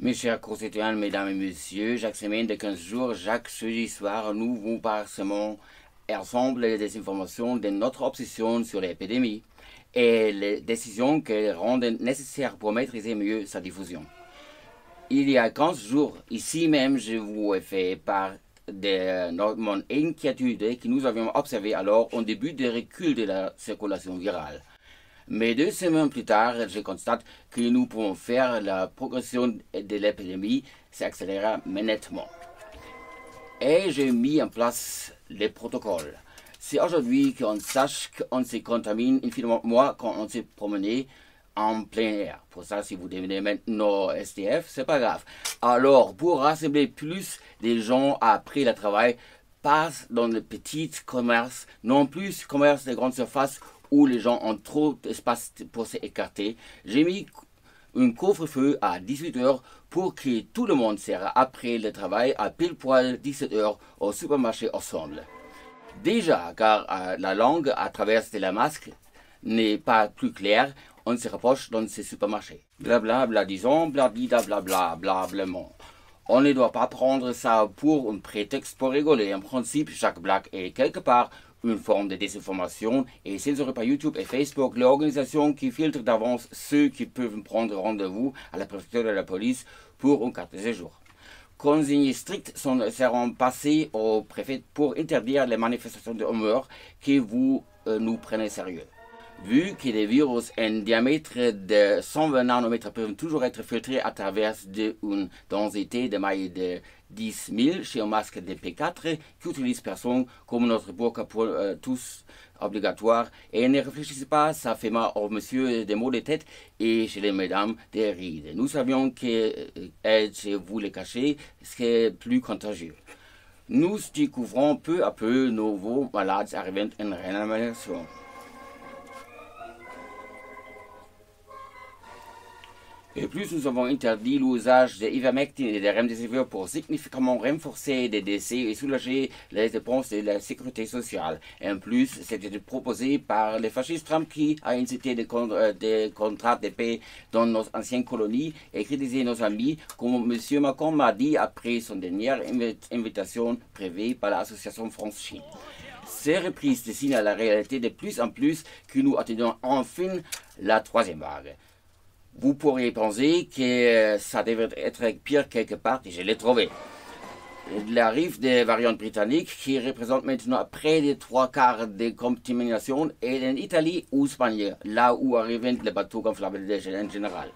Mes chers concitoyens, mesdames et messieurs, chaque semaine de 15 jours, chaque jeudi soir, nous vous parsemons ensemble des informations de notre obsession sur l'épidémie et les décisions qu'elles rendent nécessaires pour maîtriser mieux sa diffusion. Il y a 15 jours, ici même, je vous ai fait part de mon inquiétude que nous avions observée alors au début du recul de la circulation virale. Mais 2 semaines plus tard, je constate que nous pouvons faire la progression de l'épidémie s'accélérer nettement. Et j'ai mis en place les protocoles. C'est aujourd'hui qu'on sache qu'on se contamine infiniment moins quand on s'est promené en plein air. Pour ça, si vous devenez maintenant SDF, c'est pas grave. Alors, pour rassembler plus de gens après le travail, passe dans le petit commerce, non plus commerce de grande surface où les gens ont trop d'espace pour s'écarter. J'ai mis un couvre-feu à 18h pour que tout le monde sera après le travail à pile poil 17h au supermarché ensemble. Déjà, car la langue à travers le masque n'est pas plus claire, on se rapproche dans ces supermarchés. Blablabla, disons, bladidabla, blablement. On ne doit pas prendre ça pour un prétexte pour rigoler. En principe, chaque blague est quelque part une forme de désinformation et censurée par YouTube et Facebook, l'organisation qui filtre d'avance ceux qui peuvent prendre rendez-vous à la préfecture de la police pour une carte de séjour. Consignes strictes seront passées au préfet pour interdire les manifestations de humeur que vous nous prenez sérieux. Vu que les virus en diamètre de 120 nanomètres peuvent toujours être filtrés à travers une densité de maille de 10 000 chez un masque de P4 qu'utilisent personne comme notre burqa pour tous obligatoire et ne réfléchissez pas, ça fait mal aux monsieur des maux de tête et chez les mesdames des rides. Nous savions que chez vous les cacher, c'est plus contagieux. Nous découvrons peu à peu nouveaux malades arrivant en réanimation. Et plus nous avons interdit l'usage de ivermectine et de remdesivir pour significativement renforcer les décès et soulager les dépenses de la sécurité sociale. Et en plus, c'était proposé par les fascistes Trump qui a incité des contrats de paix dans nos anciennes colonies et critiqué nos amis, comme M. Macron m'a dit après son dernière invitation prévue par l'association France-Chine. Ces reprises dessinent à la réalité de plus en plus que nous attendons enfin la troisième vague. Vous pourriez penser que ça devrait être pire quelque part, et je l'ai trouvé. L'arrivée des variantes britanniques, qui représentent maintenant près de 3/4 des contaminations, est en Italie ou Espagne, là où arrivent les bateaux gonflables en général.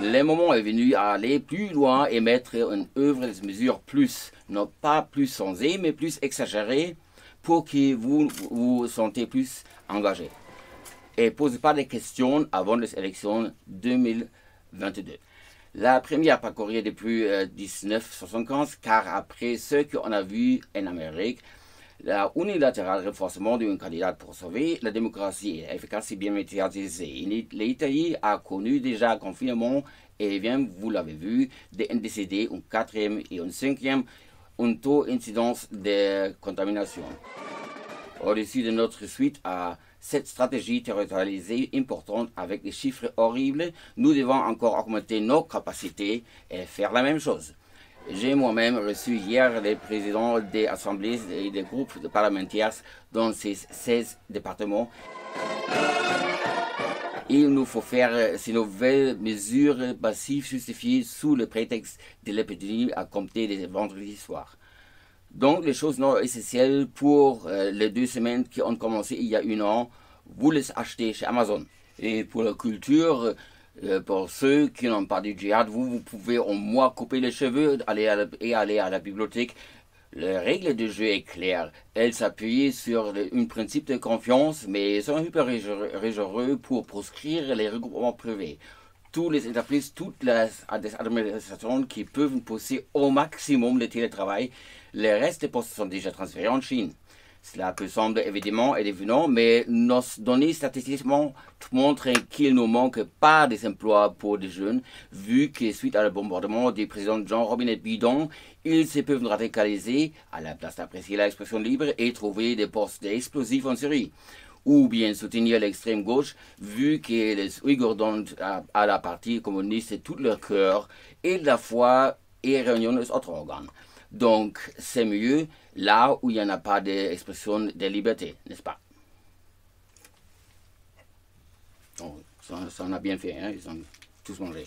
Le moment est venu à aller plus loin et mettre en œuvre des mesures plus, non pas plus sensées, mais plus exagérées, pour que vous vous sentez plus engagé. Et posez pas de questions avant les élections 2022. La première parcourir depuis 1975, car après ce qu'on a vu en Amérique, la unilatéral renforcement d'un candidat pour sauver la démocratie est efficace et bien médiatisée. L'Italie a connu déjà un confinement et vient, vous l'avez vu, d'un décédé, un 4e et un 5e, un taux d'incidence de contamination. Au-dessus de notre suite à cette stratégie territorialisée importante avec des chiffres horribles, nous devons encore augmenter nos capacités et faire la même chose. J'ai moi-même reçu hier les présidents des assemblées et des groupes parlementaires dans ces 16 départements. Il nous faut faire ces nouvelles mesures passives justifiées sous le prétexte de l'épidémie à compter des vendredis soirs. Donc, les choses non essentielles pour les 2 semaines qui ont commencé il y a 1 an, vous les achetez chez Amazon. Et pour la culture, pour ceux qui n'ont pas du djihad, vous pouvez au moins couper les cheveux et aller à la bibliothèque. La règle du jeu est claire. Elle s'appuie sur un principe de confiance, mais ils sont hyper rigoureux pour proscrire les regroupements privés. Tous les entreprises, toutes les administrations qui peuvent pousser au maximum le télétravail, les restes des postes sont déjà transférés en Chine. Cela peut sembler évidemment et évident, mais nos données statistiquement montrent qu'il ne manque pas des emplois pour des jeunes, vu que suite à le bombardement du président Jean Robinet Bidon, ils se peuvent radicaliser à la place d'apprécier l'expression libre et trouver des postes explosifs en Syrie. ou bien soutenir l'extrême gauche, vu que les Ouïghours donnent à la partie communiste tout leur cœur et la foi et réunion des autres organes. Donc, c'est mieux là où il n'y en a pas d'expression de liberté, n'est-ce pas? Donc, ça en a bien fait, hein? Ils ont tous mangé.